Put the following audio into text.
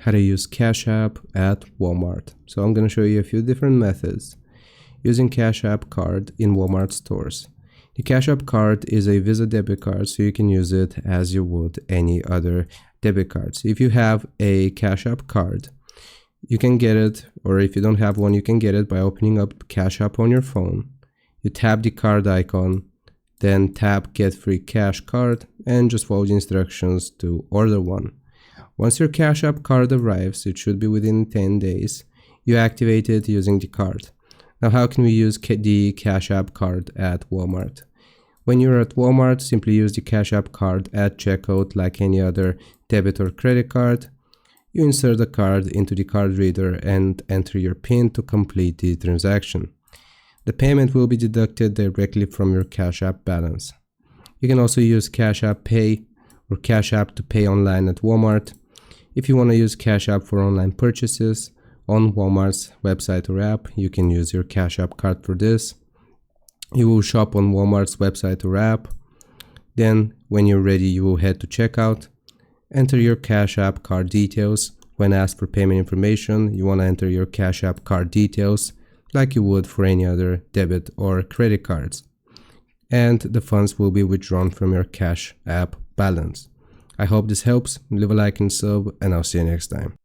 how to use Cash App at Walmart. So I'm going to show you a few different methods using Cash App card in Walmart stores. The Cash App card is a Visa debit card, so you can use it as you would any other debit card. So if you have a Cash App card, you can get it, or if you don't have one, you can get it by opening up Cash App on your phone. You tap the card icon, then tap Get Free Cash Card, and just follow the instructions to order one. Once your Cash App card arrives, it should be within 10 days, you activate it using the card. Now, how can we use the Cash App card at Walmart? When you're at Walmart, simply use the Cash App card at checkout like any other debit or credit card. You insert the card into the card reader and enter your PIN to complete the transaction. The payment will be deducted directly from your Cash App balance. You can also use Cash App Pay or Cash App to pay online at Walmart. If you want to use Cash App for online purchases on Walmart's website or app, you can use your Cash App card for this. You will shop on Walmart's website or app. Then, when you're ready, you will head to checkout. Enter your Cash App card details. When asked for payment information, you want to enter your Cash App card details like you would for any other debit or credit cards. And the funds will be withdrawn from your Cash App balance. I hope this helps. Leave a like and sub, and I'll see you next time.